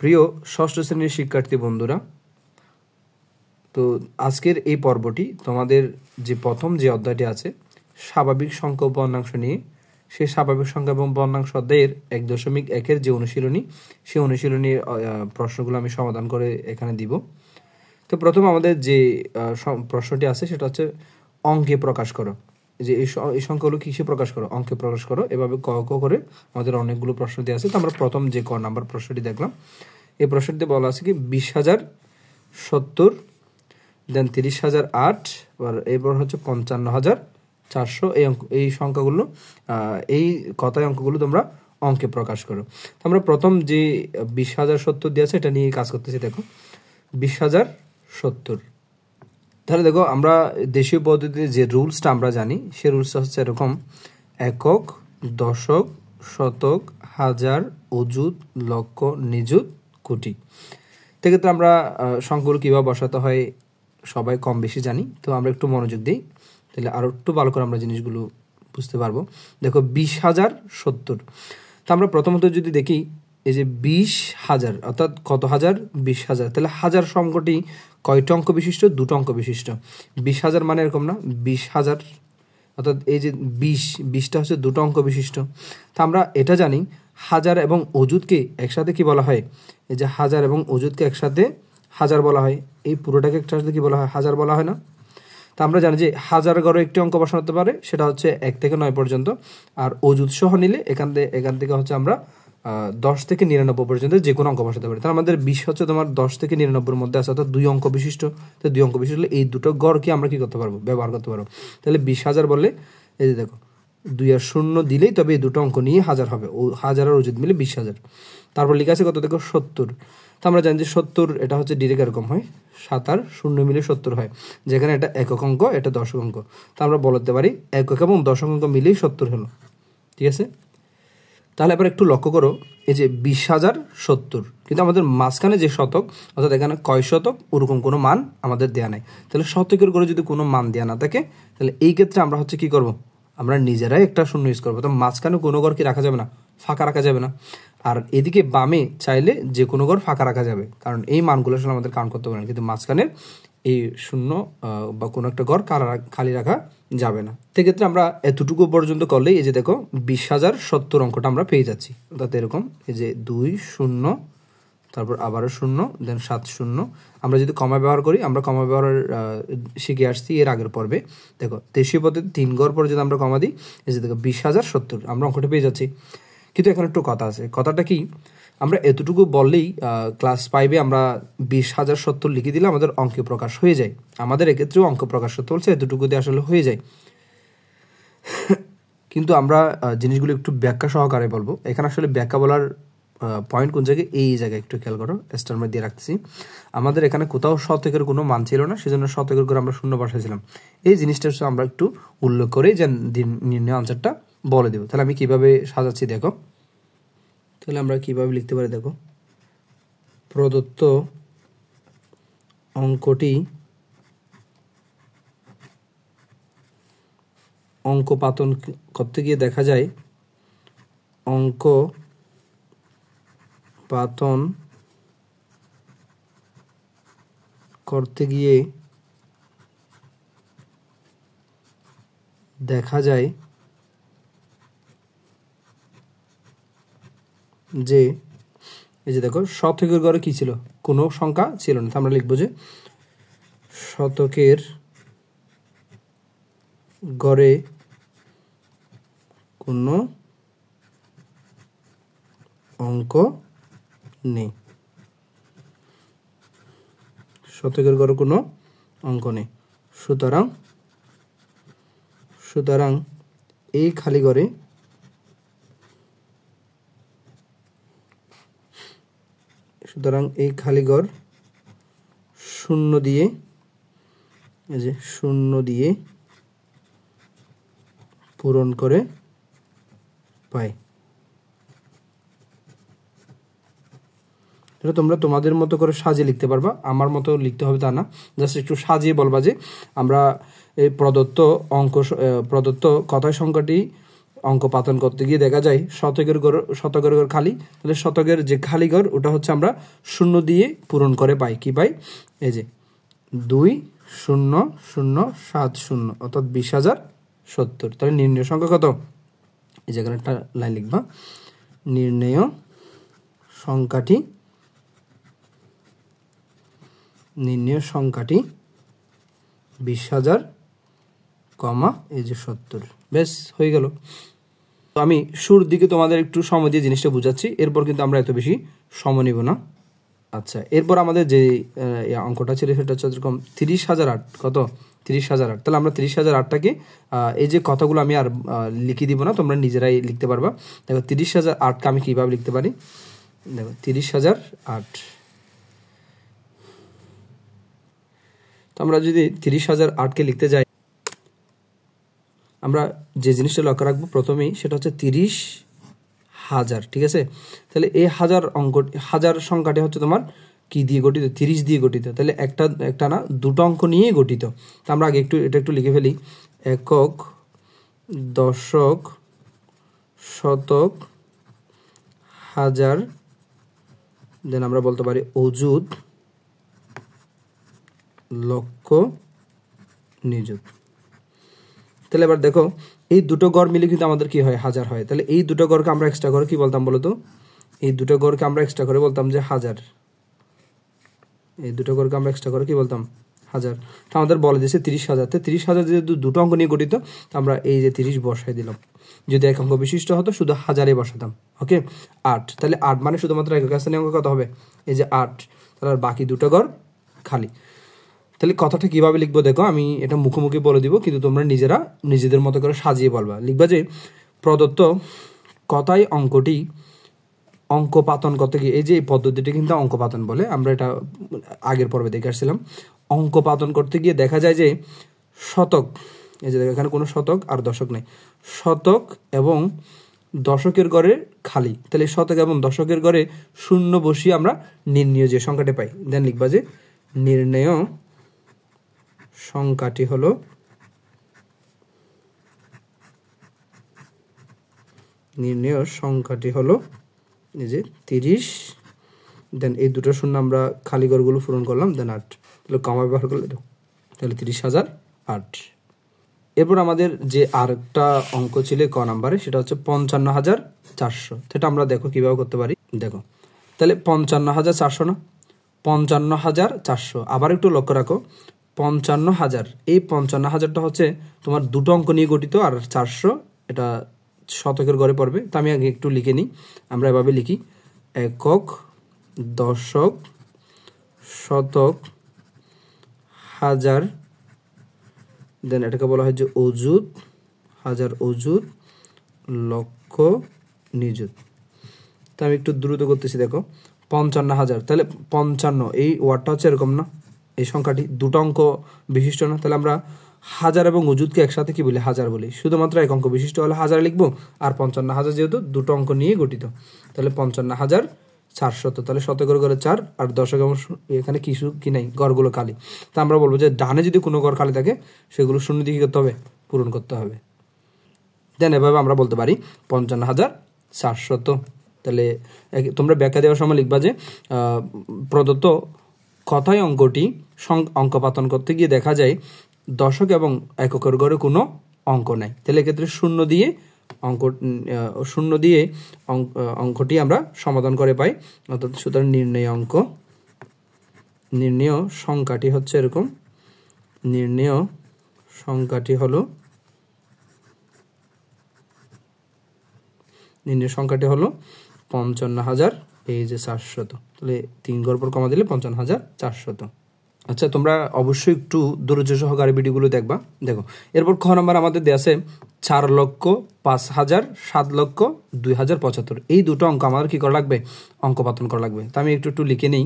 প্রিয় ষষ্ঠ শ্রেণীর শিক্ষার্থী বন্ধুরা, তো আজকের এই পর্বটি তোমাদের যে প্রথম যে অধ্যায়টি আছে স্বাভাবিক সংখ্যা ও বর্ণাংশ নিয়ে, সেই স্বাভাবিক সংখ্যা এবং বর্ণাংশ অধ্যায়ের 1.1-এর যে অনুশীলনী, সেই অনুশীলনীর প্রশ্নগুলো আমি সমাধান করে এখানে দিব। তো প্রথম আমাদের যে প্রশ্নটি আছে সেটা হচ্ছে অঙ্কে প্রকাশ করো। যে এই সংখ্যাগুলো কিসে প্রকাশ করো? অঙ্কে প্রকাশ করো। এভাবে ক করে আমাদের অনেকগুলো প্রশ্ন দিয়ে আছে। তো আমরা প্রথম যে ক নাম্বার প্রশ্নটি দেখলাম, এই প্রশ্নটিতে বলা আছে কি 20,070, দেন 30,008, আর এরপর হচ্ছে 55,400। এই সংখ্যাগুলো এই কথায় অঙ্কগুলো তোমরা অঙ্কে প্রকাশ করো। তো আমরা প্রথম যে 20,070 দিয়ে আছে এটা নিয়ে কাজ করতেছি। দেখো 20,070, তাহলে দেখো আমরা দেশীয় পদ্ধতিতে যে রুলসটা আমরা জানি, সেই রুলসটা হচ্ছে এরকম: একক, দশক, শতক, হাজার, অযুত, লক্ষ, নিযুত, কোটি। সেক্ষেত্রে আমরা সংখ্যাগুলো কীভাবে বসাতে হয় সবাই কম বেশি জানি। তো আমরা একটু মনোযোগ দিই, তাহলে আরও একটু ভালো করে আমরা জিনিসগুলো বুঝতে পারবো। দেখো 20,070, তো আমরা প্রথমত যদি দেখি এই যে 20,000 অর্থাৎ কত হাজার? 20,000। তাহলে হাজার সংখ্যাটি কয়টা অঙ্ক বিশিষ্ট? দুটো অঙ্ক বিশিষ্ট। 20,000 মানে এরকম না, 20,000 অর্থাৎ এই যে 20টা হচ্ছে দুটো অঙ্ক বিশিষ্ট। তা আমরা এটা জানি হাজার এবং অযুতকে একসাথে কি বলা হয়? এই যে হাজার এবং অযুতকে একসাথে হাজার বলা হয়। এই পুরোটাকে একসাথে কি বলা হয়? হাজার বলা হয় না? তা আমরা জানি যে হাজার ঘরে একটি অঙ্ক বসাতে পারে, সেটা হচ্ছে 1 থেকে 9 পর্যন্ত। আর অযুত সহ নিলে এখান থেকে হচ্ছে আমরা 10 থেকে 99 পর্যন্ত যে কোনো অঙ্ক বসাতে পারি। তাহলে আমাদের 20 হচ্ছে তোমার 10 থেকে 99-এর মধ্যে আছে, অর্থাৎ 2 অঙ্ক বিশিষ্ট। তো 2 অঙ্ক বিশিষ্ট হলে এই দুটো গড়কে আমরা কি করতে পারবো? ব্যবহার করতে পারবো। তাহলে 20,000 বললে এই যে দেখো 2 আর 0 দিলেই তবে এই দুটো অঙ্ক নিয়ে হাজার হবে। ও হাজার আর অযুত মিলে 20,000। তারপর লেখা আছে কত? দেখো 70। তো আমরা জানি যে 70 এটা হচ্ছে ডিরেক্ট এরকম হয়, 7 আর 0 মিলে 70 হয়, যেখানে এটা একক অঙ্ক, এটা দশক অঙ্ক। তো আমরা বলতে পারি একক এবং দশক অঙ্ক মিলেই 70 হলো। ঠিক আছে? তাহলে এবার একটু লক্ষ্য করো, এই যে 20,070, কিন্তু আমাদের মাঝখানে যে শতক, অর্থাৎ এখানে কয় শতক, ওরকম কোনো মান আমাদের দেওয়া নাই। তাহলে শতকের করে যদি কোনো মান দেওয়া না থাকে, তাহলে এই ক্ষেত্রে আমরা হচ্ছে কি করব? আমরা নিজেরাই একটা শূন্য ইউজ করবো। তো মাঝখানে কোনো ঘর কি রাখা যাবে না? ফাঁকা রাখা যাবে না। আর এদিকে বামে চাইলে যে কোনো ঘর ফাঁকা রাখা যাবে, কারণ এই মানগুলো আসলে আমাদের কাউন্ট করতে পারেন, কিন্তু মাঝখানে এই শূন্য বা কোনো একটা ঘর খালি রাখা যাবে না। সেক্ষেত্রে আমরা এতটুকু পর্যন্ত করলেই এই যে দেখো 20,070 অঙ্কটা আমরা পেয়ে যাচ্ছি। অর্থাৎ এরকম এই যে 2 0, তারপর আবারও 0, দেন 7 0। আমরা যদি কমা ব্যবহার করি, আমরা কমা ব্যবহার শিখে আসছি এর আগের পর্বে। দেখো দেশীয় পদ্ধতি 3 ঘর পরে যদি আমরা কমা দিই, এই যে দেখো 20,070 আমরা অঙ্কটা পেয়ে যাচ্ছি। কিন্তু এখানে একটু কথা আছে। কথাটা কি? আমরা এতটুকু বললেই ক্লাস 5-এ আমরা 20,070 লিখে দিলে আমাদের অঙ্কে প্রকাশ হয়ে যায়। আমাদের এক্ষেত্রেও অঙ্ক প্রকাশ করতে বলছে, এতটুকু দিয়ে আসলে হয়ে যায়। কিন্তু আমরা জিনিসগুলো একটু ব্যাখ্যা সহকারে বলবো। এখানে আসলে ব্যাখ্যা বলার পয়েন্ট কোন জায়গায়? এই জায়গায় একটু খেয়াল করো, স্টার মার্ক দিয়ে রাখতেছি। আমাদের এখানে কোথাও শতকের কোনো মান ছিল না, সেজন্য শতকের করে আমরা শূন্য বসাইছিলাম। এই জিনিসটা আমরা একটু উল্লেখ করে যে নির্ণয় আনসারটা বলে দেবো। তাহলে আমি কিভাবে সাজাচ্ছি দেখো। তাহলে আমরা কিভাবে লিখতে পারি দেখো, প্রদত্ত অঙ্কটি অঙ্ক পাতন করতে গিয়ে দেখা যায়, অঙ্ক পাতন করতে গিয়ে দেখা যায় যে এই যে দেখো শতকের ঘরে কি ছিল? কোনো সংখ্যা ছিল না। আমরা লিখবো যে শতকের ঘরে কোনো অঙ্ক নেই। শতকের ঘরে কোনো অঙ্ক নেই। সুতরাং এই খালি ঘরে শূন্য দিয়ে, এই যে শূন্য দিয়ে পূরণ করে পাই। এটা তোমরা তোমাদের মতো করে সাজিয়ে লিখতে পারবা, আমার মতো লিখতে হবে তা না। জাস্ট একটু সাজিয়ে বলবা যে আমরা এই প্রদত্ত কথায় সংখ্যাটি অঙ্ক পাতন করতে গিয়ে দেখা যায় শতকের ঘর খালি, তাহলে শতকের যে খালি ঘর ওটা হচ্ছে আমরা শূন্য দিয়ে পূরণ করে পাই। কি পাই? এই যে 20070 অর্থাৎ 20,070। তাহলে নির্ণয় সংখ্যা কত? এই জায়গায় একটা লাইন লিখবা, নির্ণয় সংখ্যাটি 20,000, এই যে 70। বেশ, হয়ে গেল। তো আমি শুরুর দিকে তোমাদের একটু সময় দিয়ে জিনিসটা বুঝাচ্ছি, এরপর কিন্তু আমরা এত বেশি সময় নিব না। আচ্ছা, এরপর আমাদের যে অঙ্কটা ছিল সেটা হচ্ছে এরকম 30,008। কত? 30,008। তাহলে আমরা 30,008টাকে এই যে কথাগুলো আমি আর লিখে দিব না, তোমরা নিজেরাই লিখতে পারবা। দেখো 30,008কে আমি কিভাবে লিখতে পারি। দেখো 30,008, তো আমরা যদি 30,008কে লিখতে যাই, আমরা যে জিনিসটা লক্ষ্য রাখবো প্রথমেই সেটা হচ্ছে 30,000। ঠিক আছে, তাহলে এই হাজার সংখ্যাটি হচ্ছে তোমার কি দিয়ে গঠিত? 30 দিয়ে গঠিত। তাহলে একটা না দুটো অঙ্ক নিয়ে গঠিত। তো আমরা আগে এটা একটু লিখে ফেলি। একক, দশক, শতক, হাজার, দেন আমরা বলতে পারি অযুত, লক্ষ, নিযুত। তাহলে এবার দেখো এই দুটো গড় মিলে কিন্তু আমাদের কি হয়? হাজার হয়। তাহলে এই দুটো গড়কে আমরা এক্সট্রা করে কি বলতাম বলতো? এই দুটো গড়কে আমরা এক্সট্রা করে বলতাম যে হাজার। এই দুটো গড়কে আমরা এক্সট্রা করে কি বলতাম? হাজার। তো আমাদের বলে দিয়েছে 30,000। তো 30,000 যেহেতু দুটো অঙ্ক নিয়ে গঠিত, আমরা এই যে 30 বসাই দিলাম। যদি এক অঙ্ক বিশিষ্ট হতো শুধু হাজারে বসাতাম। ওকে, 8। তাহলে 8 মানে শুধুমাত্র একক স্থানীয় অঙ্ক কত হবে? এই যে 8। তাহলে আর বাকি দুটো গড় খালি। তাহলে কথাটা কিভাবে লিখবো দেখো, আমি এটা মুখোমুখি বলে দিব, কিন্তু তোমরা নিজেদের মতো করে সাজিয়ে বলবা। লিখবা যে প্রদত্ত কথায় অঙ্কটি অঙ্ক পাতন করতে গিয়ে, এই যে পদ্ধতিটি কিন্তু অঙ্ক পাতন বলে, আমরা এটা আগের পর্বে দেখে আসছিলাম। অঙ্ক পাতন করতে গিয়ে দেখা যায় যে শতক, এই যে দেখো এখানে কোনো শতক আর দশক নেই, শতক এবং দশকের ঘরে খালি। তাহলে শতক এবং দশকের ঘরে শূন্য বসিয়ে আমরা নির্ণয় যে সংখ্যাটি পাই, দেন লিখবা যে নির্ণয় সংখ্যাটি হলো এই যে 30, দেন এই দুটো শূন্য আমরা খালি ঘরগুলো পূরণ করলাম, দেন 8। তাহলে কমা ব্যবহার করলে তাহলে 30,008। এরপর আমাদের যে আরেকটা অঙ্ক ছিল ক নাম্বারে, সেটা হচ্ছে 55,400। সেটা আমরা দেখো কিভাবে করতে পারি। দেখো তাহলে 55,400 না, 55,400। আবার একটু লক্ষ্য রাখো, 55,000, এই 55,000টা হচ্ছে তোমার দুটো অঙ্ক নিয়ে গঠিত, আর 400 এটা শতকের ঘরে পড়বে। তো আমি আগে একটু লিখে নিই। আমরা এভাবে লিখি, একক, দশক, শতক, হাজার, দেন এটাকে বলা হয় যে অযুত, হাজার অযুত, লক্ষ, নিযুত। তো আমি একটু দ্রুত করতেছি। দেখো 55,000, তাহলে 55, এই ওয়ার্ডটা হচ্ছে এরকম না, এই সংখ্যাটি দুটো অঙ্ক বিশিষ্ট না। তাহলে আমরা হাজার এবং অযুতকে একসাথে কি বলি? হাজার বলি। শুধুমাত্র এক অঙ্ক বিশিষ্ট হলে হাজার লিখবো, আর 55,000 যেহেতু দুটো অঙ্ক নিয়ে গঠিত, তাহলে 55,400। তাহলে শতকের ঘরে 4 আর দশক এবং এখানে কিছু কি নাই, গড়গুলো খালি। তা আমরা বলবো যে ডানে যদি কোনো গড় খালি থাকে সেগুলো শূন্য দিয়ে কি করতে হবে? পূরণ করতে হবে। দেন এভাবে আমরা বলতে পারি 55,400। তাহলে তোমরা ব্যাখ্যা দেওয়ার সময় লিখবা যে প্রদত্ত কথায় অঙ্কটি অঙ্কপাতন করতে গিয়ে দেখা যায় দশক এবং এককের ঘরে কোনো অঙ্ক নাই। তাহলে এক্ষেত্রে শূন্য দিয়ে অঙ্কটি আমরা সমাধান করে পাই। অর্থাৎ সুতরাং নির্ণয় সংখ্যাটি হচ্ছে এরকম, নির্ণয় সংখ্যাটি হলো 55,000, এই যে 400। তাহলে 3 ঘর পর কমা দিলে 55,400। আচ্ছা, তোমরা অবশ্যই একটু ধৈর্য সহকারে ভিডিওগুলো দেখবা। দেখো এরপর খ নাম্বার আমাদের দেওয়া আছে 4,05,000, 7,02,075। এই দুটো অঙ্ক আমাদের কি করা লাগবে? অঙ্কপাতন করা লাগবে। তা আমি একটু লিখে নেই।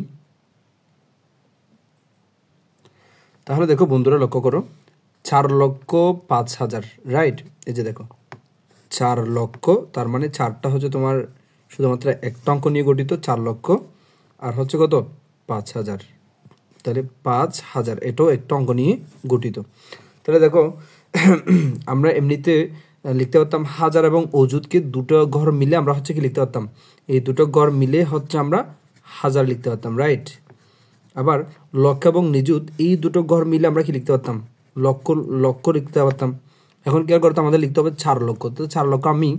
তাহলে দেখো বন্ধুরা, লক্ষ্য করো, 4,05,000, রাইট? এই যে দেখো 4 লক্ষ, তার মানে 4টা হচ্ছে তোমার শুধুমাত্র একটা অঙ্ক নিয়ে গঠিত, 4 লক্ষ, আর হচ্ছে কত? 5,000। তাহলে 5,000 এটাও একটা অঙ্ক নিয়ে গঠিত। তাহলে দেখো আমরা এমনিতে লিখতে পারতাম হাজার এবং অযুতকে দুটো ঘর মিলে আমরা হচ্ছে কি লিখতে পারতাম, এই দুটো ঘর মিলে হচ্ছে আমরা হাজার লিখতে পারতাম, রাইট। আবার লক্ষ এবং নিযুত এই দুটো ঘর মিলে আমরা কি লিখতে পারতাম, লক্ষ লক্ষ লিখতে পারতাম। এখন কি করতে আমাদের লিখতে হবে 4 লক্ষ। তো 4 লক্ষ আমি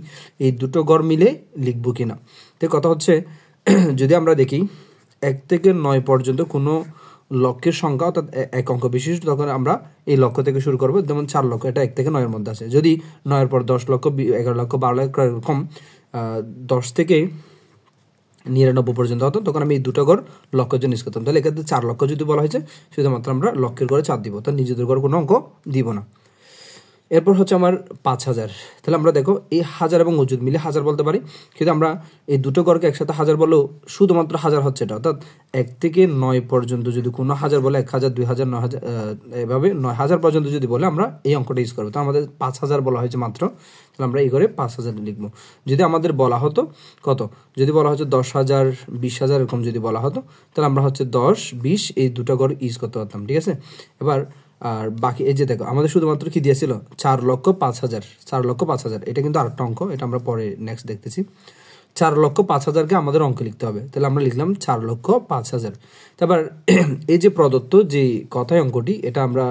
এই দুটো ঘর মিলে লিখবো কিনা। তো কথা হচ্ছে যদি আমরা দেখি 1 থেকে 9 পর্যন্ত কোনো লক্ষের সংখ্যা অর্থাৎ এক অঙ্ক বিশিষ্ট, তখন আমরা এই লক্ষ থেকে শুরু করবো। যেমন 4 লক্ষ, এটা 1 থেকে 9 এর মধ্যে আছে। যদি 9 পর 10 লক্ষ, 11 লক্ষ, 12 লক্ষ, এরকম 10 থেকে 99 পর্যন্ত হতো, তখন আমি এই দুটো ঘর লক্ষের জন্য ইউজ করতাম। তাহলে এক্ষেত্রে 4 লক্ষ যদি বলা হয়েছে, শুধুমাত্র আমরা লক্ষের ঘরে 4 দিব, তার নিজেদের ঘরে কোনো অঙ্ক দিব না। এরপর হচ্ছে আমার 5000। তাহলে আমরা দেখো এই হাজার এবং অযুত মিলে হাজার বলতে পারি, কিন্তু আমরা এই দুটো ঘরকে একসাথে হাজার বলেও শুধুমাত্র হাজার হচ্ছে এটা, অর্থাৎ 1 থেকে 9 পর্যন্ত যদি কোনো হাজার বলে 1000, 2000, 9000, এভাবে 9000 পর্যন্ত যদি বলে আমরা এই অঙ্কটা ইউজ করবো। তো আমাদের 5000 বলা হয়েছে মাত্র, তাহলে আমরা এই ঘরে 5000 লিখবো। যদি আমাদের বলা হতো কত, যদি বলা হচ্ছে 10,000, 20,000 এরকম যদি বলা হতো, তাহলে আমরা হচ্ছে 10, 20 এই দুটো ঘর ইউজ করতে পারতাম, ঠিক আছে। এবার আর বাকি এই যে দেখো আমাদের শুধুমাত্র কি দিয়েছিল 4,05,000, 4,05,000, এটা কিন্তু আরেকটা অঙ্ক, এটা আমরা পরে নেক্সট দেখতেছি। 4,05,000কে আমাদের অঙ্ক লিখতে হবে, তাহলে আমরা লিখলাম 4,05,000। তারপর এই যে প্রদত্ত যে কথায় অঙ্কটি, এটা আমরা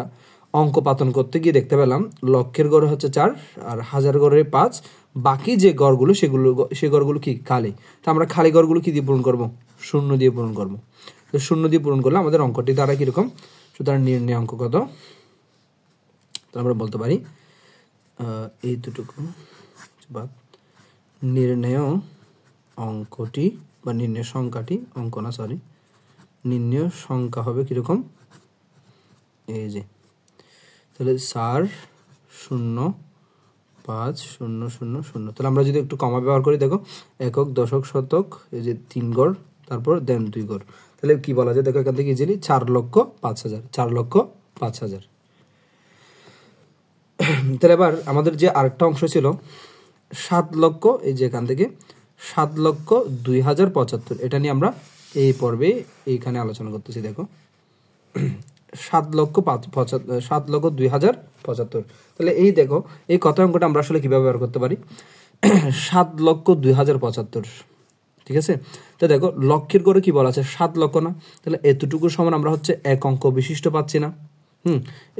অঙ্ক পাতন করতে গিয়ে দেখতে পেলাম লক্ষের গড়ে হচ্ছে 4 আর হাজার গড়ে 5, বাকি যে গড়গুলো সেই গড়গুলো কি খালি। তো আমরা খালি গড়গুলো কি দিয়ে পূরণ করব, শূন্য দিয়ে পূরণ করব। তো শূন্য দিয়ে পূরণ করলে আমাদের অঙ্কটি দ্বারা কিরকম, সুতরাং নির্ণয় অঙ্ক কত, তাহলে আমরা বলতে পারি এই দুটুকু বাদ নির্ণয় অঙ্কটি বা নির্ণয় সংখ্যাটি, অঙ্ক না সরি, নির্ণয় সংখ্যা হবে কিরকম, এই যে তাহলে 4,0,5,0,0,0। তাহলে আমরা যদি একটু কমা ব্যবহার করি, দেখো একক, দশক, শতক, এই যে 3 গড়, তারপর দেন 2 গড়, তাহলে কি বলা যায় দেখো এখান থেকে ইজিলি 4,05,000, 4,05,000। তাহলে এবার আমাদের যে আরেকটা অংশ ছিল 7 লক্ষ, এই যে এখান থেকে 7,02,075, এটা নিয়ে আমরা এই পর্বে এইখানে আলোচনা করতেছি। দেখো 7,02,075, তাহলে এই দেখো এই কথা অঙ্কটা আমরা আসলে কিভাবে ব্যবহার করতে পারি, 7,02,075, ঠিক আছে। তো দেখো লক্ষের করে কি বলা আছে 7 লক্ষ না, তাহলে এতটুকু সমান আমরা হচ্ছে এক অঙ্ক বিশিষ্ট পাচ্ছি না।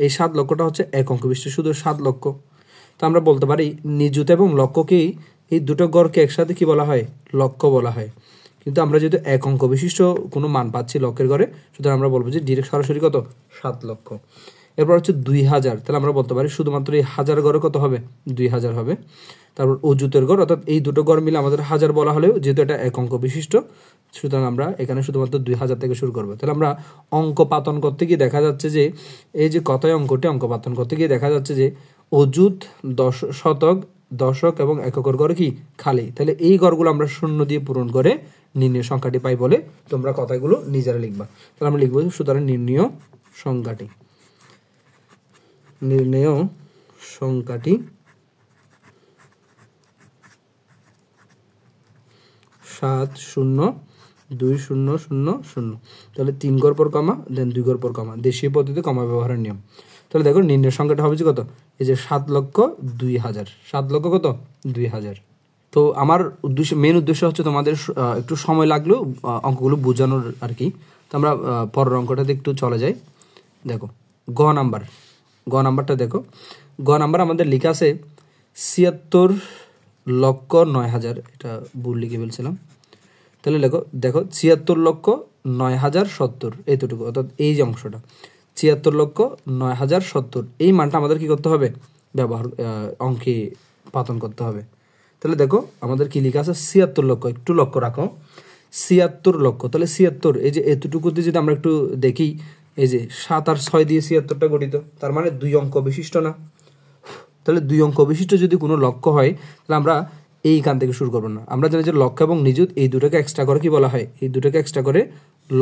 এই 7 লক্ষটা হচ্ছে এক অঙ্ক বিশিষ্ট, শুধু 7 লক্ষ। তো আমরা বলতে পারি নিযুত এবং লক্ষকেই এই দুটো গড়কে একসাথে কি বলা হয়, লক্ষ বলা হয়। কিন্তু আমরা যেহেতু এক অঙ্ক বিশিষ্ট কোনো মান পাচ্ছি লক্ষের ঘরে, সুতরাং আমরা বলবো যে ডিরেক্ট সরাসরি কত 7 লক্ষ। এরপর হচ্ছে 2000, তাহলে আমরা বলতে পারি শুধুমাত্র এই হাজার গড়ে কত হবে, 2000 হবে। তারপর অযুতের গড়, অর্থাৎ এই দুটো গড় মিলে আমাদের হাজার বলা হলেও যেহেতু এটা এক অঙ্ক বিশিষ্ট, সুতরাং আমরা এখানে শুধুমাত্র 2000 থেকে শুরু করবো। তাহলে আমরা অঙ্ক পাতন করতে গিয়ে দেখা যাচ্ছে যে এই যে কথায় অঙ্কটি অঙ্ক পাতন করতে গিয়ে দেখা যাচ্ছে যে অযুত, শতক, দশক এবং এককের গড় কি খালি। তাহলে এই গড়গুলো আমরা শূন্য দিয়ে পূরণ করে নির্ণয় সংখ্যাটি পাই বলে তোমরা কথাগুলো নিজেরা লিখবা। তাহলে আমরা লিখবো সুতরাং নির্ণয় সংখ্যাটি, নির্ণয় সংখ্যাটি 7,0,2,0,0,0। তাহলে 3 গড় পর কমা, দেন 2 গড় পর কমা, দেশীয় পদ্ধতিতে কমা ব্যবহারের নিয়ম। তাহলে দেখো নির্ণয় সংখ্যাটা হবে যে কত, এই যে 7,02,000, 7 লক্ষ কত 2,000। তো আমার মেন উদ্দেশ্য হচ্ছে তোমাদের একটু সময় লাগলেও অঙ্কগুলো বোঝানোর আর কি। তো আমরা পরের অঙ্কটাতে একটু চলে যাই। দেখো গ নাম্বারটা দেখো, গ নাম্বার আমাদের লেখা আছে 76,09,000, এটা ভুল লিখে ফেলছিলাম। তাহলে দেখো 76,09,070, এইটুকু, অর্থাৎ এই যে অংশটা 76,09,070, এই মানটা আমাদের কি করতে হবে, ব্যবহার অঙ্কে পাতন করতে হবে। তাহলে দেখো আমাদের কি লেখা আছে 76 লক্ষ, একটু লক্ষ্য রাখো 76 লক্ষ। তাহলে 76 এই যে এতটুকুতে যদি আমরা একটু দেখি, এই যে 7 আর 6 দিয়ে 76টা গঠিত, তার মানে 2 অঙ্ক বিশিষ্ট না। তাহলে 2 অঙ্ক বিশিষ্ট যদি কোনো লক্ষ্য হয়, তাহলে আমরা এইখান থেকে শুরু করবো না। আমরা জানি যে লক্ষ্য এবং নিযুত এই দুটোকে এক্সট্রা করে কি বলা হয়, এই দুটোকে এক্সট্রা করে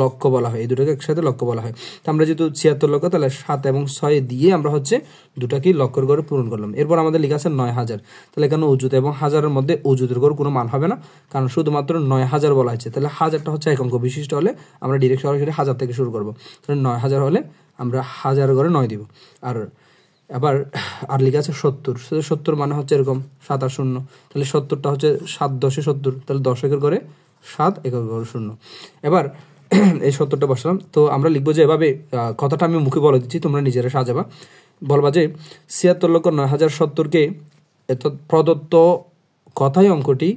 লক্ষ্য বলা হয়, এই দুটোকে একসাথে লক্ষ্য বলা হয়। তো আমরা যেহেতু 76 লক্ষ, তাহলে 7 এবং 6 দিয়ে আমরা হচ্ছে দুটাকেই লক্ষ্যের ঘরে পূরণ করলাম। এরপর আমাদের লেখা আছে 9,000, তাহলে এখানে অযুত এবং হাজারের মধ্যে অযুতের ঘর কোনো মান হবে না, কারণ শুধুমাত্র 9,000 বলা হয়েছে। তাহলে হাজারটা হচ্ছে এক অঙ্ক বিশিষ্ট হলে আমরা ডিরেক্ট সরাসরি 1000 থেকে শুরু করবো। তাহলে 9,000 হলে আমরা হাজার ঘরে 9 দিব। আর আবার আর লেখা আছে 70, 70 মানে হচ্ছে এরকম 7 আর 0, তাহলে 70টা হচ্ছে 7 10 70, তাহলে দশকের ঘরে 7 এককের ঘরে 0। এবার এই 70টা বসালাম। তো আমরা লিখবো যে এভাবে, কথাটা আমি মুখে বলে দিচ্ছি, তোমরা নিজেরা সাজাবা। বলবা যে 76,09,070কে প্রদত্ত কথাই অঙ্কটি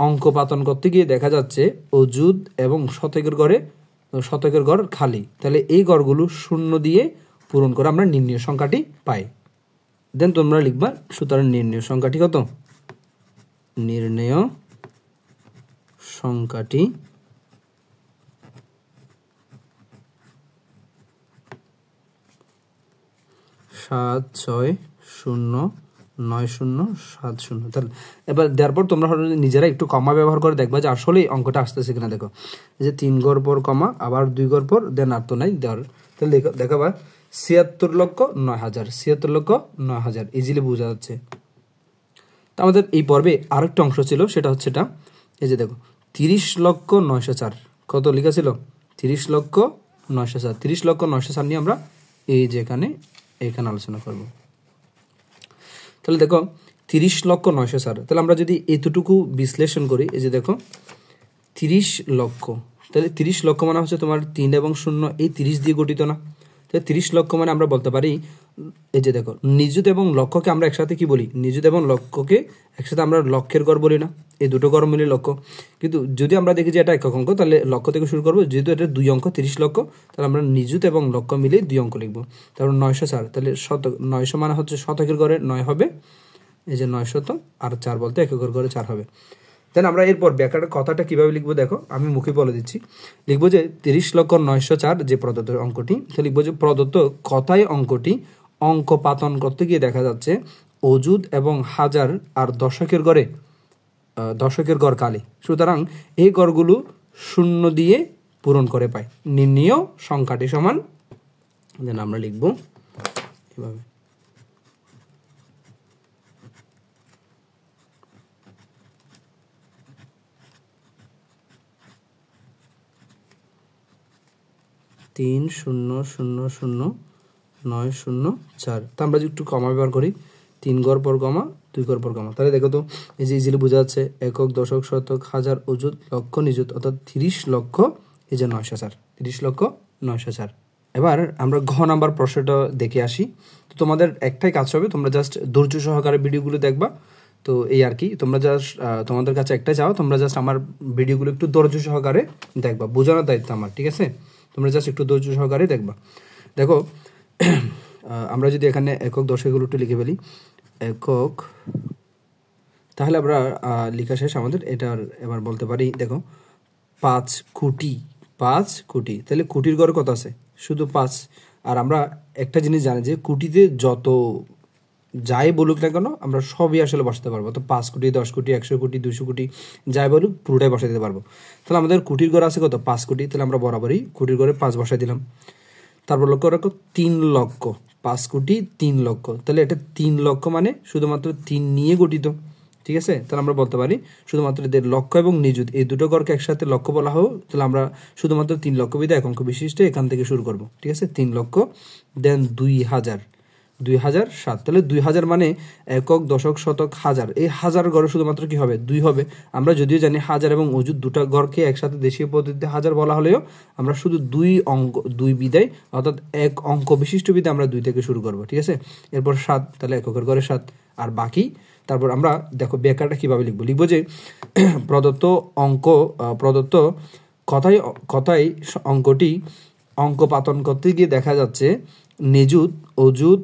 অঙ্কপাতন করতে গিয়ে দেখা যাচ্ছে অযুত এবং শতকের ঘর খালি, তাহলে এই ঘরগুলো শূন্য দিয়ে পূরণ করে আমরা নির্ণয় সংখ্যাটি পাই। দেন তোমরা লিখবা, সুতরাং নির্ণয় সংখ্যাটি কত? নির্ণয় সংখ্যাটি 76,09,070। তাহলে এবার দেওয়ার পর তোমরা নিজেরা একটু কমা ব্যবহার করে দেখবা যে আসলেই অঙ্কটা আসতেছে কিনা। দেখো যে 3 ঘর পর কমা, আবার 2 ঘর পর, দেন আর তো নাই দেওয়ার। তাহলে দেখাবা 76,09,000, 76,09,000 ইজিলি বোঝা যাচ্ছে। তো আমাদের এই পর্বে আরেকটা অংশ ছিল, সেটা হচ্ছে এটা, এই যে দেখো 30,09,004 কত লেখা ছিল? 30,09,004, 30,09,004 নিয়ে আমরা এই যে এখানে আলোচনা করব। তাহলে দেখো 30,09,004, তাহলে আমরা যদি এতটুকু বিশ্লেষণ করি, এই যে দেখো 30 লক্ষ, তাহলে 30 লক্ষ মানে হচ্ছে তোমার 3 এবং 0 এই 30 দিয়ে গঠিত না? তাহলে 30 লক্ষ মানে আমরা বলতে পারি, এই যে দেখো নিযুত এবং লক্ষকে আমরা একসাথে কি বলি? নিযুত এবং লক্ষকে একসাথে আমরা লক্ষের ঘর বলি না? এই দুটো ঘর মিলে লক্ষ। কিন্তু যদি আমরা দেখি যে এটা একক অঙ্ক, তাহলে লক্ষ থেকে শুরু করবো, যেহেতু এটা 2 অঙ্ক 30 লক্ষ, তাহলে আমরা নিযুত এবং লক্ষ মিলে 2 অঙ্ক লিখবো। তারপর 904, তাহলে 900 মানে হচ্ছে শতকের ঘরে 9 হবে, এই যে 900, আর 4 বলতে এককের ঘরে 4 হবে। দেন আমরা এরপর ব্যাখ্যাটা কথাটা কিভাবে লিখবো দেখো, আমি মুখে বলে দিচ্ছি। লিখবো যে 30,09,004 যে প্রদত্ত অঙ্কটি, তো লিখবো যে প্রদত্ত কথায় অঙ্কটি অঙ্কপাতন করতে গিয়ে দেখা যাচ্ছে অযুত এবং হাজার আর দশকের ঘর খালি, সুতরাং এই ঘরগুলো শূন্য দিয়ে পূরণ করে পাই। নির্ণয় সংখ্যাটি সমান, দেন আমরা লিখবো এভাবে, তিন 0,0,0,9,0,4। তা আমরা যদি একটু কমা ব্যবহার করি, 3 ঘর পর কমা, 2 ঘর পর কমা, তাহলে দেখো তো এই যে ইজিলি বোঝা যাচ্ছে একক, দশক, শতক, হাজার, অযুত, লক্ষ, নিযুত, অর্থাৎ 30 লক্ষ এই যে 9,004, 30,09,004। এবার আমরা ঘ নাম্বার প্রশ্নটা দেখে আসি। তো তোমাদের একটাই কাজ হবে, তোমরা জাস্ট ধৈর্য সহকারে ভিডিওগুলো দেখবা। তো এই আর কি, তোমরা জাস্ট তোমাদের কাছে একটাই চাও, তোমরা জাস্ট আমার ভিডিওগুলো একটু ধৈর্য সহকারে দেখবা, বোঝানোর দায়িত্ব আমার, ঠিক আছে? তোমরা জাস্ট একটু ধৈর্য সহকারে দেখবা। দেখো আমরা যদি এখানে একক দশকগুলো একটু লিখে ফেলি, একক, তাহলে আমরা লেখা শেষ আমাদের। এটার এবার বলতে পারি, দেখো 5 কোটি, 5 কোটি, তাহলে কোটির ঘরে কত আছে? শুধু 5। আর আমরা একটা জিনিস জানি যে কোটিতে যত যাই বলুক না কেন আমরা সবই আসলে বসাতে পারবো। তো 5 কোটি, 10 কোটি, 100 কোটি, 200 কোটি যাই বলুক পুরোটাই বসাই দিতে পারবো। তাহলে আমাদের কোটির ঘর আছে কত? 5 কোটি, তাহলে আমরা বরাবরই কোটির ঘরে 5 বসাই দিলাম। তারপর লক্ষ্য রাখো 3 লক্ষ, 5 কোটি 3 লক্ষ, তাহলে এটা 3 লক্ষ মানে শুধুমাত্র 3 নিয়ে গঠিত, ঠিক আছে? তাহলে আমরা বলতে পারি শুধুমাত্র এদের লক্ষ এবং নিযুত এই দুটো ঘরকে একসাথে লক্ষ বলা হোক, তাহলে আমরা শুধুমাত্র 3 লক্ষ বিধা এক অঙ্ক বিশিষ্ট এখান থেকে শুরু করব, ঠিক আছে? 3 লক্ষ, দেন 2000, 2007, তাহলে 2000 মানে একক, দশক, শতক, হাজার, এই হাজার ঘরে শুধুমাত্র কি হবে? 2 হবে। আমরা যদিও জানি হাজার এবং অযুত দুটা ঘরকে একসাথে দেশীয় পদ্ধতিতে হাজার বলা হলেও আমরা শুধু 2 বিদায়, অর্থাৎ এক অঙ্ক বিশিষ্ট বিদায় আমরা 2 থেকে শুরু করব, ঠিক আছে? এরপর 7, তাহলে এককের ঘরে 7, আর বাকি। তারপর আমরা দেখো ব্যাখ্যাটা কিভাবে লিখবো, লিখবো যে প্রদত্ত কথায় অঙ্কটি অঙ্কপাতন করতে গিয়ে দেখা যাচ্ছে নিযুত, অযুত,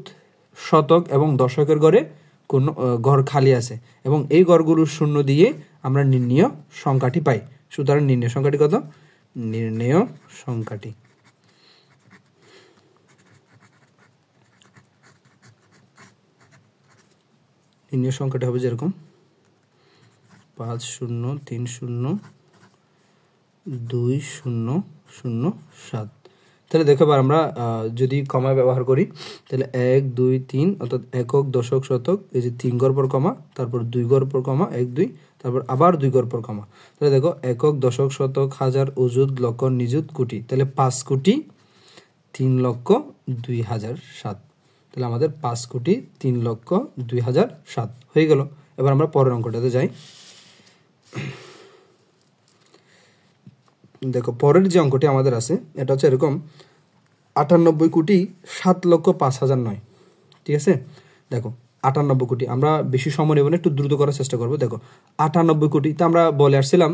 শতক এবং দশকের ঘরে কোনো ঘর খালি আছে এবং এই ঘরগুলোর শূন্য দিয়ে আমরা নির্ণয় সংখ্যাটি পাই। সুতরাং নির্ণয় সংখ্যাটি কত? নির্ণয় সংখ্যাটি হবে যেরকম 50302007। তাহলে দেখো এবার আমরা যদি কমা ব্যবহার করি, তাহলে 1 2 3, অর্থাৎ একক, দশক, শতক, এই যে 3 ঘর পর কমা, তারপর 2 ঘর পর কমা, 1 2, তারপর আবার 2 ঘর পর কমা। তাহলে দেখো একক, দশক, শতক, হাজার, অযুত, লক্ষ, নিযুত, কোটি, তাহলে 5 কোটি 3 লক্ষ 2007। তো তাহলে আমাদের 5,03,02,007 হয়ে গেল। এবার আমরা পরের অঙ্কটাতে যাই। দেখো পরের যে অঙ্কটি আমাদের আছে এটা হচ্ছে এরকম 98,07,05,009। ঠিক আছে, দেখো 98 কোটি, আমরা বেশি সময় নেব না, একটু দ্রুত করার চেষ্টা করবো। দেখো 98 কোটি, তা আমরা বলে আসছিলাম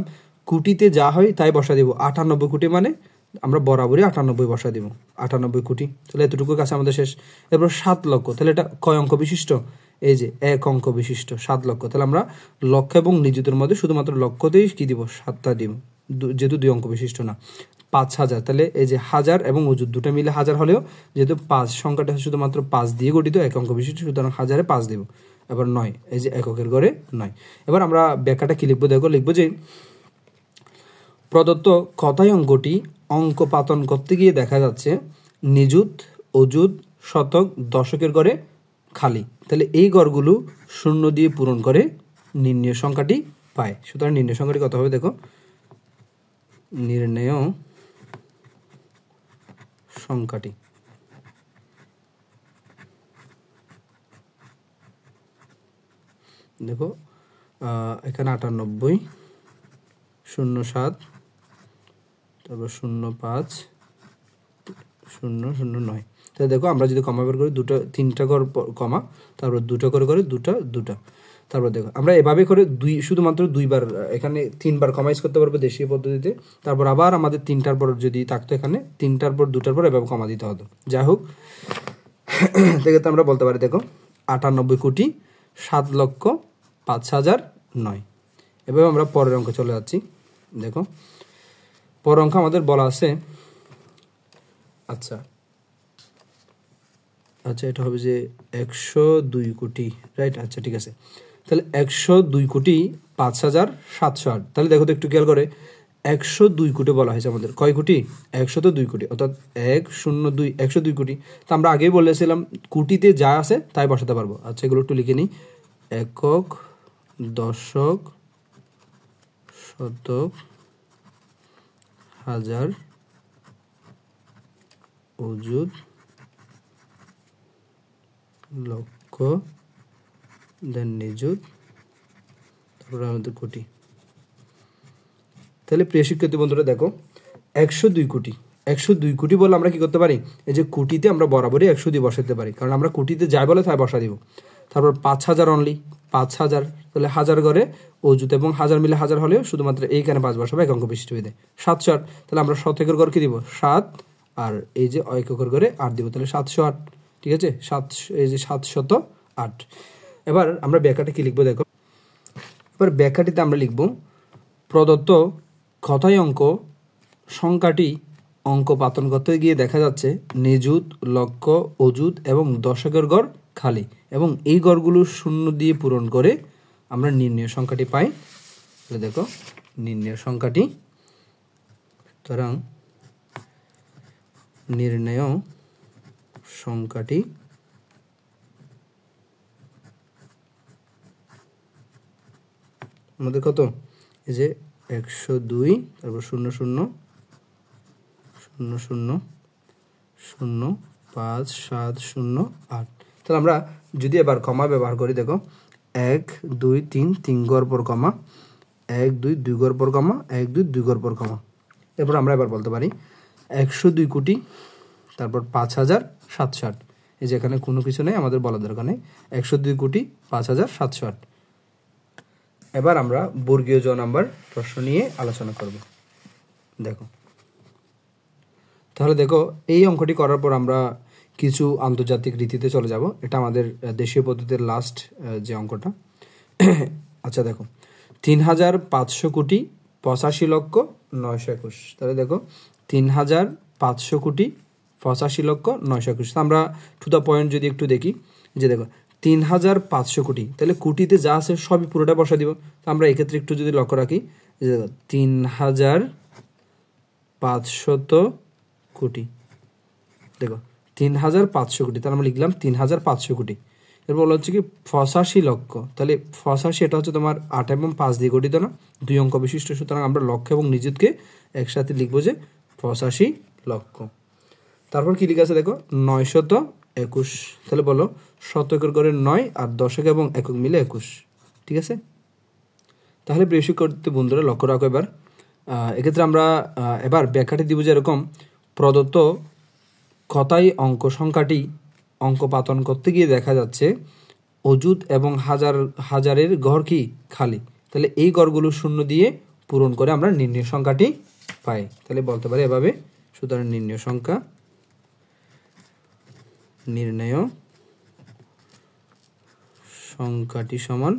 কোটিতে যা হয় তাই বসা দিব। 98 কোটি মানে আমরা বরাবরই 98 বসা দিব, 98 কোটি। তাহলে এতটুকু কাছে আমাদের শেষ। এরপর 7 লক্ষ, তাহলে এটা কয় অঙ্ক বিশিষ্ট? এই যে 1 অঙ্ক বিশিষ্ট 7 লক্ষ। তাহলে আমরা লক্ষ এবং নিযুতের মধ্যে শুধুমাত্র লক্ষতেই কি দিব? 7টা দিব, যেহেতু 2 অঙ্ক বিশিষ্ট না। 5,000, তাহলে এই যে 1000 এবং অযুত দুটো মিলে 1000 হলেও যেহেতু 5 সংখ্যাটা শুধুমাত্র 5 দিয়ে গঠিত, 1 অঙ্ক বিশিষ্ট, সুতরাং 1000-এ 5 দিব। এবার 9, এই যে এককের ঘরে 9। এবার আমরা ব্যাখ্যাটা কি লিখবো? দেখো লিখবো যে প্রদত্ত কথায় অঙ্কটি অঙ্ক পাতন করতে গিয়ে দেখা যাচ্ছে নিযুত, অযুত, শতক, দশকের ঘরে খালি। তাহলে এই ঘরগুলো শূন্য দিয়ে পূরণ করে নির্ণয় সংখ্যাটি পায়। সুতরাং নির্ণয় সংখ্যাটি কত হবে? দেখো নির্ণয় সংখ্যাটি দেখো এখানে 98, 07, তারপর 05, 009। তাহলে দেখো আমরা যদি কমা বের করি, 3টা ঘর কমা, তারপর 2টা করে করে 2টা। তারপর দেখো আমরা এভাবে করে শুধুমাত্র 2বার, এখানে 3বার কমাইজ করতে পারবো দেশীয় পদ্ধতিতে। তারপর আবার আমাদের 3টার পর যদি থাকতো, এখানে 3টার পর 2টার পর এভাবে কমা দিতে হতো। যাই হোক, সেক্ষেত্রে আমরা বলতে পারি দেখো 98,07,05,009। এভাবে আমরা পরের অঙ্ক চলে যাচ্ছি। দেখো পরের অঙ্ক আমাদের বলা আছে, আচ্ছা এটা হবে যে 102 কোটি, রাইট? আচ্ছা ঠিক আছে, তাহলে 102,05,708। তাহলে দেখো তো একটু খেয়াল করে, 102 কোটি বলা হয়েছে আমাদের, কয় কোটি? 102 কোটি, অর্থাৎ 102 102 কোটি। তো আমরা আগেই বলেছিলাম কোটিতে যা আছে তাই বসাতে পারবো। আচ্ছা এগুলো একটু লিখে নিই। একক, দশক, শতক, হাজার, অযুত, লক্ষ, দেন নিযুত, তারপরে আমাদের কোটি। তাহলে প্রিয় শিক্ষার্থী বন্ধুরা দেখো 102 কোটি, 102 কোটি বলে আমরা কি করতে পারি? এই যে কোটিতে আমরা বরাবরই 102 বসাতে পারি, কারণ আমরা কোটিতে যাই বলে তাই বসা দিব। তারপর 5,000 অনলি, 5,000, তাহলে 1000 ঘরে অযুত এবং 1000 মিলে 1000 হলেও শুধুমাত্র এইখানে 5 বসাবো, এক অঙ্ক বিশিষ্ট হয়ে যায়। 708, তাহলে আমরা শতকের ঘর কি দিব? 7, আর এই যে এককের ঘরে 8 দিব, তাহলে 708। ঠিক আছে, এই যে 708। এবার আমরা ব্যাখ্যাটা কি লিখবো? দেখো এবার ব্যাখ্যাটিতে আমরা লিখব প্রদত্ত কথায় অঙ্ক সংখ্যাটি অঙ্ক পাতন করতে গিয়ে দেখা যাচ্ছে নিযুত, লক্ষ, অযুত এবং দশকের ঘর খালি, এবং এই ঘরগুলো শূন্য দিয়ে পূরণ করে আমরা নির্ণয় সংখ্যাটি পাই। তাহলে দেখো নির্ণয় সংখ্যাটি, সুতরাং নির্ণয় সংখ্যাটি আমাদের কত? এই যে 102, তারপর 000005,708। তাহলে আমরা যদি এবার কমা ব্যবহার করি, দেখো 1 2 3 3 ঘর পর কমা, 1 2 2 ঘর পর কমা, 1 2 2 ঘর পর কমা। এরপর আমরা এবার বলতে পারি 102 কোটি, তারপর 5,708। এই যে এখানে কোনো কিছু নেই, আমাদের বলার দরকার নেই, 102 কোটি 5,708। এবার আমরা বর্গীয় জ নাম্বার প্রশ্ন নিয়ে আলোচনা করব। দেখো তাহলে দেখো এই অঙ্কটি করার পর আমরা কিছু আন্তর্জাতিক রীতিতে চলে যাব। এটা আমাদের দেশীয় পদ্ধতির লাস্ট যে অঙ্কটা। আচ্ছা দেখো 3,500 কোটি 85,921। তাহলে দেখো 3,500 কোটি 85,921। আমরা টু দ্য পয়েন্ট যদি একটু দেখি, যে দেখো 3,500 কোটি, তাহলে কোটিতে যা আছে সবই পুরোটা বসা দিব। তো আমরা এক্ষেত্রে একটু যদি লক্ষ্য রাখি, যে দেখো 3,500 কোটি, দেখো 3,500 কোটি, তাহলে আমরা লিখলাম 3,500 কোটি। এরপর বলা হচ্ছে কি 85 লক্ষ, তাহলে 85 এটা হচ্ছে তোমার 8 এবং 5 দিয়ে গঠিত না, 2 অঙ্ক বিশিষ্ট। সুতরাং আমরা লক্ষ এবং নিযুতকে একসাথে লিখবো যে 85 লক্ষ। তারপর কি লিখা আছে দেখো 21। তাহলে বলো শতকের ঘরে 9 আর দশক এবং একক মিলে 21। ঠিক আছে, তাহলে প্রিয় শিক্ষার্থী বন্ধুরা লক্ষ্য রাখো। এবার এক্ষেত্রে আমরা এবার ব্যাখ্যাটি দিব যে এরকম প্রদত্ত কথাই অঙ্ক সংখ্যাটি অঙ্ক পাতন করতে গিয়ে দেখা যাচ্ছে অযুত এবং হাজারের ঘর কি খালি। তাহলে এই ঘরগুলো শূন্য দিয়ে পূরণ করে আমরা নির্ণয় সংখ্যাটি পাই। তাহলে বলতে পারি এভাবে, সুতরাং নির্ণয় সংখ্যাটি সমান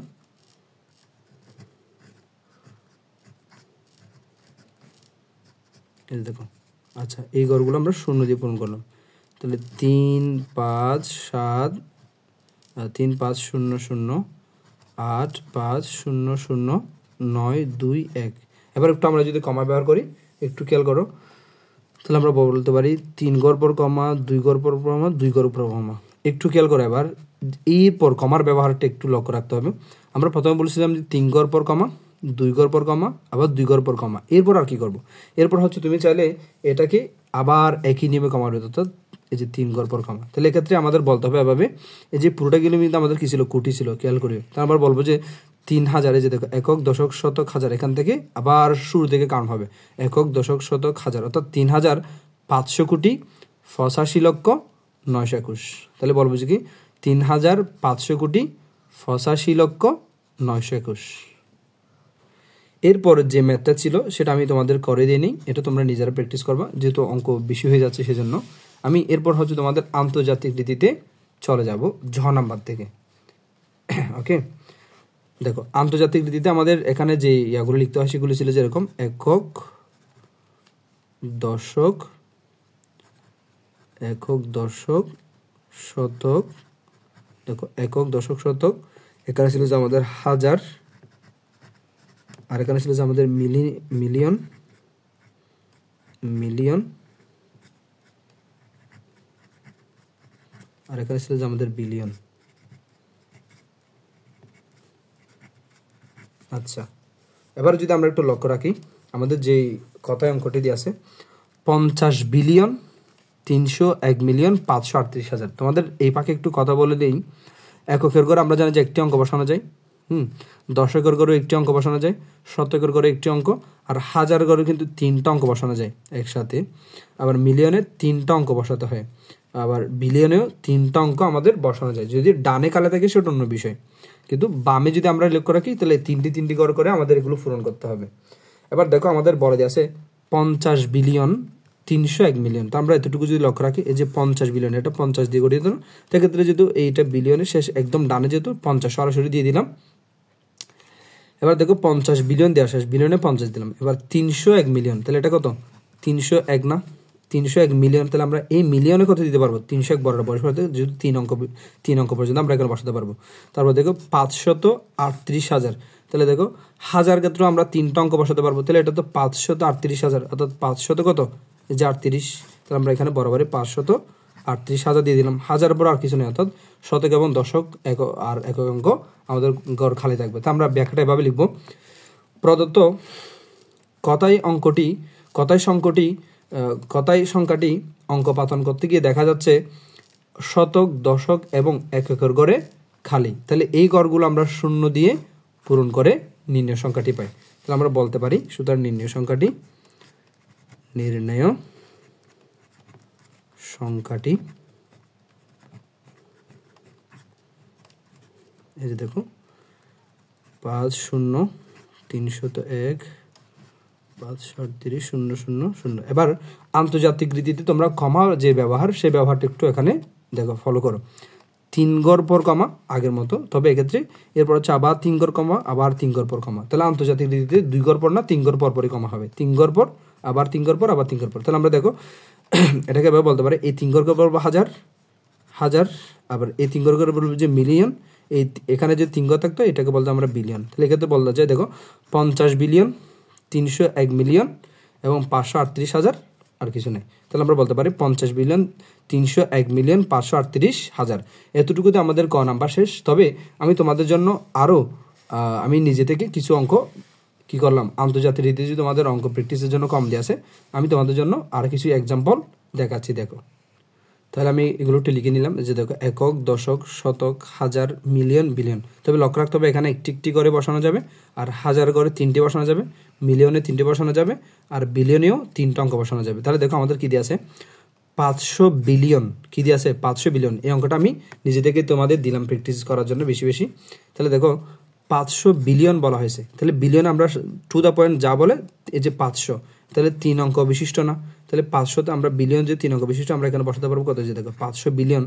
দেখো। আচ্ছা, এই ঘরগুলো আমরা শূন্য দিয়ে পূরণ করলাম। তাহলে 3 5 7 3 5 0 0 8 5 0 0 9 2 1। এবার একটু আমরা যদি কমা ব্যবহার করি, একটু খেয়াল করো, তাহলে আমরা বলতে পারি 3 ঘর পর কমা, 2 ঘর পর কমা, 2 ঘর পর কমা। একটু খেয়াল করো, এবার এরপর কমার ব্যবহারটা একটু লক্ষ্য রাখতে হবে। আমরা প্রথমে বলেছিলাম যে 3 ঘর পর কমা, 2 ঘর পর কমা, আবার 2 ঘর পর কমা। এরপর আর কি করব? এরপর হচ্ছে তুমি চাইলে এটাকে আবার একই নিয়মে কমা দিতে, অর্থাৎ এই যে 3 ঘর পর কমা। তাহলে এক্ষেত্রে আমাদের বলতে হবে এভাবে, এই যে পুরোটা গেলে কিন্তু আমাদের কি ছিল, কোটি ছিল, খেয়াল করি। তারপর আমরা বলবো যে 3000, এই যে দেখো একক দশক শতক হাজার, এখান থেকে আবার শুরু থেকে কাউন্ট হবে, একক দশক শতক হাজার, অর্থাৎ 3500 কোটি 85 লক্ষ 921। তাহলে বলবো যে কি 3500 কোটি 85 লক্ষ 921। এরপর যে ম্যাথটা ছিল সেটা আমি তোমাদের করে দিইনি, এটা তোমরা নিজেরা প্র্যাকটিস করবা, যেহেতু অঙ্ক বেশি হয়ে যাচ্ছে সেজন্য। আমি এরপর হচ্ছে তোমাদের আন্তর্জাতিক রীতিতে চলে যাব, ঝ নাম্বার থেকে। ওকে, দেখো আন্তর্জাতিক রীতিতে আমাদের এখানে যে ইয়াগুলো লিখতে হয় সেগুলো ছিল যেরকম একক দশক শতক। দেখো একক দশক শতক, এখানে ছিল যে আমাদের হাজার, আর এখানে ছিল যে আমাদের মিলিয়ন, আর এখানে ছিল যে আমাদের বিলিয়ন। আচ্ছা, এবার যদি আমরা একটু লক্ষ্য রাখি, আমাদের যে কথায় অঙ্কটি দিয়ে আছে 50 বিলিয়ন 301 মিলিয়ন 538,000। তোমাদের এই পাকে একটু কথা বলে দিই, এককের ঘরে আমরা জানি যে একটি অঙ্ক বসানো যায়, দশকের ঘরে একটি অঙ্ক বসানো যায়, শতকের ঘরে একটি অঙ্ক, আর হাজার ঘরে কিন্তু 3টা অঙ্ক বসানো যায় একসাথে। আবার মিলিয়নে 3টা অঙ্ক বসাতে হয়, আবার বিলিয়নেও 3টা অঙ্ক আমাদের বসানো যায়। যদি ডানে কালে থাকে সেটা অন্য বিষয়, কিন্তু বামে যদি আমরা লক্ষ্য রাখি তাহলে 3টি ঘর করে আমাদের এগুলো পূরণ করতে হবে। এবার দেখো আমাদের বলে আছে 50 বিলিয়ন 301 মিলিয়ন। তো আমরা এতটুকু যদি লক্ষ্য রাখি, এই যে 50 বিলিয়ন, এটা 50 দিয়ে করিয়ে দিলাম, সেক্ষেত্রে যেহেতু এইটা বিলিয়নের শেষ একদম ডানে, যেহেতু 50 সরাসরি দিয়ে দিলাম। এবার দেখো 50 বিলিয়ন দেওয়া শেষ, বিলিয়নে 50 দিলাম। এবার 301 মিলিয়ন, তাহলে এটা কত 301 না, 301 মিলিয়ন। তাহলে আমরা এই মিলিয়নে কত দিতে পারবো, 301 বড়টা বসাতে, যেহেতু 3 অঙ্ক পর্যন্ত আমরা এখানে বসাতে পারবো। তারপর দেখো 538,000, তাহলে দেখো হাজার ক্ষেত্রে আমরা 3টা অঙ্ক বসাতে পারবো, তাহলে এটা তো 538,000, অর্থাৎ 500 কত, এই যে 38। তাহলে আমরা এখানে বরাবরই 538,000 দিয়ে দিলাম। হাজার পর আর কিছু নেই, অর্থাৎ শতক এবং দশক আর একক অঙ্ক আমাদের ঘর খালি থাকবে। তা আমরা ব্যাখ্যাটা এভাবে লিখবো, প্রদত্ত কথাই সংখ্যাটি অঙ্ক পাতন করতে গিয়ে দেখা যাচ্ছে শতক দশক এবং এককের ঘরে খালি। তাহলে এই ঘরগুলো আমরা শূন্য দিয়ে পূরণ করে নির্ণয় সংখ্যাটি পাই। তাহলে আমরা বলতে পারি, সুতরাং নির্ণয় সংখ্যাটি এই যে দেখো 50301 538,000। এবার আন্তর্জাতিক রীতিতে তোমরা কমা যে ব্যবহার, সেই ব্যবহারটা একটু এখানে দেখো, ফলো করো। 3 ঘর পর কমা আগের মতো, তবে এক্ষেত্রে এরপর হচ্ছে আবার 3 ঘর কমা, আবার 3 ঘর পর কমা। তাহলে আন্তর্জাতিক রীতিতে 2 ঘর পর না, 3 ঘর পর পরই কমা হবে। 3 ঘর পর, আবার 3 ঘর পর, আবার 3 ঘর পর। তাহলে আমরা দেখো এটাকে এভাবে বলতে পারি, এই 3 ঘর বলবো হাজার, আবার এই 3 ঘর বলবো যে মিলিয়ন, এই এখানে যে 3 ঘর থাকতো এটাকে বলতে আমরা বিলিয়ন। তাহলে এক্ষেত্রে বলা যায় দেখো 50 বিলিয়ন 301 মিলিয়ন এবং 538,000, আর কিছু নেই। তাহলে আমরা বলতে পারি 50 বিলিয়ন 301 মিলিয়ন 538,000। এতটুকুতে আমাদের ক নাম্বার শেষ। তবে আমি তোমাদের জন্য আরও আমি নিজে থেকে কিছু অঙ্ক কি করলাম, আন্তর্জাতিক রীতি যদি তোমাদের অঙ্ক প্র্যাকটিসের জন্য কম দিয়ে আছে, আমি তোমাদের জন্য আর কিছু এক্সাম্পল দেখাচ্ছি, দেখো। তাহলে আমি এগুলো একটু লিখে নিলাম, যে দেখো একক, দশক, শতক, হাজার, মিলিয়ন, বিলিয়ন। তবে লক্ষ্য রাখতে হবে এখানে একটি একটি করে বসানো যাবে, আর হাজার করে 3টে বসানো যাবে, মিলিয়নে 3টে বসানো যাবে, আর বিলিয়নেও 3টা অঙ্ক বসানো যাবে। তাহলে দেখো আমাদের কি দিয়ে আছে, 500 বিলিয়ন। কি দিয়ে আছে, 500 বিলিয়ন। এই অঙ্কটা আমি নিজে থেকে তোমাদের দিলাম প্র্যাকটিস করার জন্য বেশি বেশি। তাহলে দেখো 500 বিলিয়ন বলা হয়েছে, তাহলে বিলিয়ন আমরা টু দ্য পয়েন্ট যা বলে এই যে 500, তাহলে 3 অঙ্ক বিশিষ্ট না, তাহলে 500তে আমরা বিলিয়ন যে 3 অঙ্ক বিশিষ্ট আমরা এখানে বসাতে পারবো কত, যে দেখো 500 বিলিয়ন।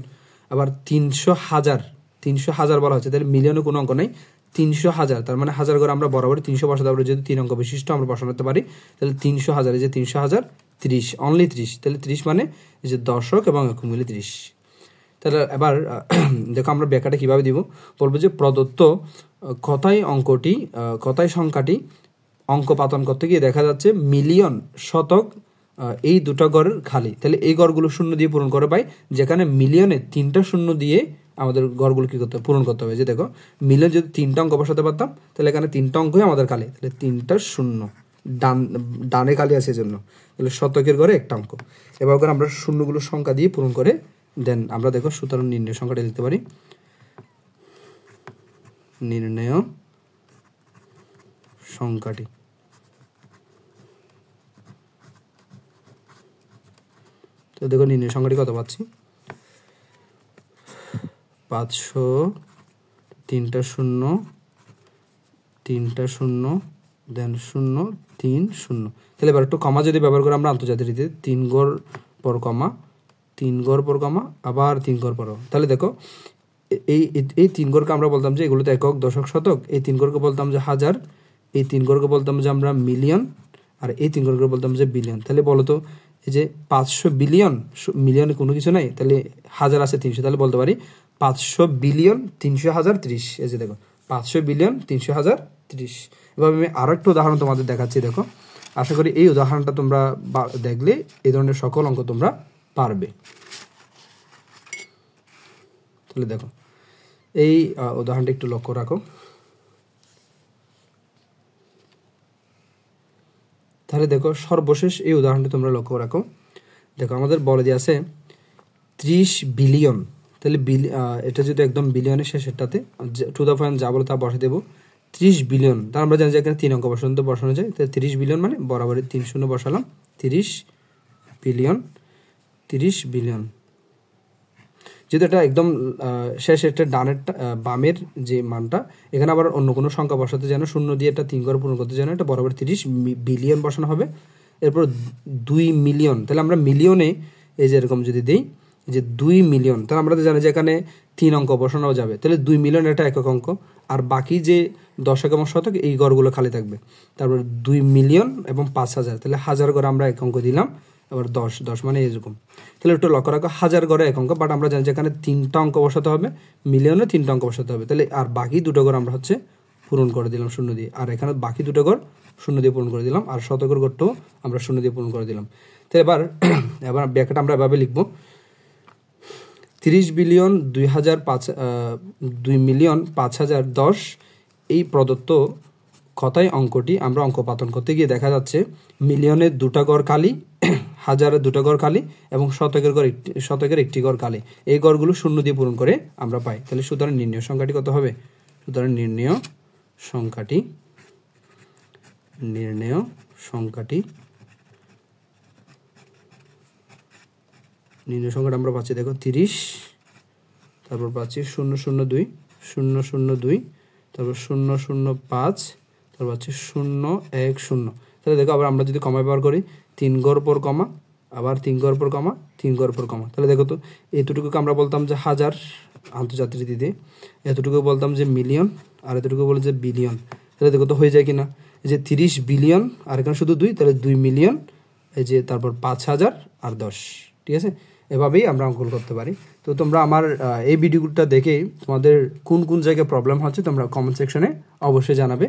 আবার 300 হাজার, 300 হাজার বলা হচ্ছে, তাহলে মিলিয়নে কোনো অঙ্ক নেই, 300 হাজার, তার মানে হাজার করে আমরা বরাবর 300 বসাতে পারবো, যদি 3 অঙ্ক বিশিষ্ট আমরা বসাতে পারি। তাহলে 300 হাজার, এই যে 300 হাজার 30, অনলি 30, তাহলে 30 মানে এই যে দশক এবং একক মিলে 30। তাহলে এবার দেখো আমরা ব্যাখ্যাটা কিভাবে দিব, বলবো যে প্রদত্ত কথায় অঙ্কটি, কথায় সংখ্যাটি অঙ্ক পাতন করতে গিয়ে দেখা যাচ্ছে মিলিয়ন, শতক এই দুটো ঘরের খালি। তাহলে এই ঘরগুলো শূন্য দিয়ে পূরণ করে পাই, যেখানে মিলিয়নে 3টা শূন্য দিয়ে আমাদের ঘরগুলো কি করতে হবে, পূরণ করতে হবে। যে দেখো মিলিয়ন যদি 3টা অঙ্ক বসাতে পারতাম, তাহলে এখানে 3টা অঙ্কই আমাদের খালি, তাহলে 3টা শূন্য ডানে খালি আছে জন্য, তাহলে শতকের ঘরে একটা অঙ্ক। এবার করে আমরা শূন্যগুলো সংখ্যা দিয়ে পূরণ করে দেন আমরা দেখো সুতরাং নির্ণয় সংখ্যাটা লিখতে পারি, নির্ণয় সংখ্যাটি। তো দেখো নির্ণয় সংখ্যাটি কত পাচ্ছি, 500, 3টা শূন্য, 3টা শূন্য, দেন 0, 3, 0। তাহলে এবার একটু কমা যদি ব্যবহার করে আমরা আন্তর্জাতিক রীতিতে 3 ঘর পর কমা, 3 ঘর পর কমা, আবার 3 ঘর পর। তাহলে দেখো এই 3 ঘরকে আমরা বলতাম যে এগুলো তো একক, দশক, শতক। এই 3 ঘরকে বলতাম যে হাজার, এই 3 ঘরকে বলতাম যে আমরা মিলিয়ন, আর এই 3 ঘরকে বলতাম যে বিলিয়ন। তাহলে বলতো এই যে 500 বিলিয়ন, মিলিয়নে কোনো কিছু নাই, তাহলে হাজার আছে 300, তাহলে বলতে পারি 500 বিলিয়ন 300 হাজার 30। এই যে দেখো 500 বিলিয়ন 300 হাজার 30। এভাবে আমি আরো একটা উদাহরণ তোমাদের দেখাচ্ছি। দেখো আশা করি এই উদাহরণটা তোমরা দেখলে এই ধরনের সকল অঙ্ক তোমরা পারবে। তাহলে দেখো এই উদাহরণটা একটু লক্ষ্য রাখো। তাহলে দেখো সর্বশেষ এই উদাহরণটি তোমরা লক্ষ্য রাখো। দেখো আমাদের বলে দিয়ে আছে 30 বিলিয়ন, তাহলে এটা যদি একদম বিলিয়নের শেষেরটাতে টু দ্য পয়েন্ট যা বলে তা বসে দেবো, 30 বিলিয়ন। তার আমরা জানি যে এখানে 3 অঙ্ক বসানো যায়, তাহলে 30 বিলিয়ন মানে বরাবরই 3 শূন্য বসালাম, 30 বিলিয়ন, 30 বিলিয়ন। যেহেতু এটা একদম শেষ, একটা ডানের বামের যে মানটা, এখানে আবার অন্য কোনো সংখ্যা বসাতে যেন, শূন্য দিয়ে এটা 3 ঘর পূরণ করতে যেন, এটা বরাবর 30 বিলিয়ন বসানো হবে। এরপর 2 মিলিয়ন, তাহলে আমরা মিলিয়নে এই যে এরকম যদি দিই যে 2 মিলিয়ন, তাহলে আমরা তো জানি যে এখানে 3 অঙ্ক বসানো যাবে, তাহলে 2 মিলিয়ন এটা একক অঙ্ক, আর বাকি যে দশক এবং শতক এই ঘরগুলো খালি থাকবে। তারপর 2 মিলিয়ন এবং 5,000, তাহলে হাজার ঘরে আমরা এক অঙ্ক দিলাম, আবার 10 মানে এরকম। তাহলে একটু লক্ষ্য রাখো হাজার ঘরে এক অঙ্ক, বাট আমরা জানি যে এখানে 3টা অঙ্ক বসাতে হবে, মিলিয়নে 3টা অঙ্ক বসাতে হবে। তাহলে আর বাকি দুটো ঘর আমরা হচ্ছে পূরণ করে দিলাম শূন্য দিয়ে, আর এখানে বাকি দুটো ঘর শূন্য দিয়ে পূরণ করে দিলাম, আর শতকের ঘরটাও আমরা শূন্য দিয়ে পূরণ করে দিলাম। তো এবার ব্যাখ্যাটা আমরা এভাবে লিখবো, 30 বিলিয়ন 2 মিলিয়ন 5,010 এই প্রদত্ত কথায় অঙ্কটি আমরা অঙ্ক পাতন করতে গিয়ে দেখা যাচ্ছে মিলিয়নের 2টা ঘর খালি, হাজারের 2টা ঘর খালি, এবং শতকের একটি ঘর খালি। এই ঘরগুলো শূন্য দিয়ে পূরণ করে আমরা পাই। তাহলে সুতরাং নির্ণয় সংখ্যাটি কত হবে, সুতরাং নির্ণয় সংখ্যাটি আমরা পাচ্ছি দেখো 30, তারপর পাচ্ছি 002, 002, তারপর 005, তারপর পাচ্ছি 010। তাহলে দেখো আবার আমরা যদি কমা ব্যবহার করি, 3 ঘর পর কমা, আবার 3 ঘর পর কমা, 3 ঘর পর কমা। তাহলে দেখো তো এতটুকুকে আমরা বলতাম যে হাজার আন্তর্জাতিক রীতিতে, এতটুকু বলতাম যে মিলিয়ন, আর এতটুকু বলে যে বিলিয়ন। তাহলে দেখো তো হয়ে যায় কিনা, এই যে 30 বিলিয়ন আর এখানে শুধু 2, তাহলে 2 মিলিয়ন, এই যে তারপর 5,000 আর 10। ঠিক আছে, এভাবেই আমরা অঙ্কন করতে পারি। তো তোমরা আমার এই ভিডিওটা দেখে তোমাদের কোন কোন জায়গায় প্রবলেম হচ্ছে তোমরা কমেন্ট সেকশনে অবশ্যই জানাবে।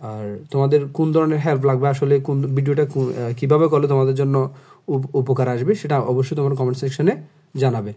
আর তোমাদের কোন ধরনের হেল্প লাগবে, আসলে কোন ভিডিওটা কিভাবে করলে তোমাদের জন্য উপকার আসবে, সেটা অবশ্যই তোমার কমেন্ট সেকশনে জানাবে।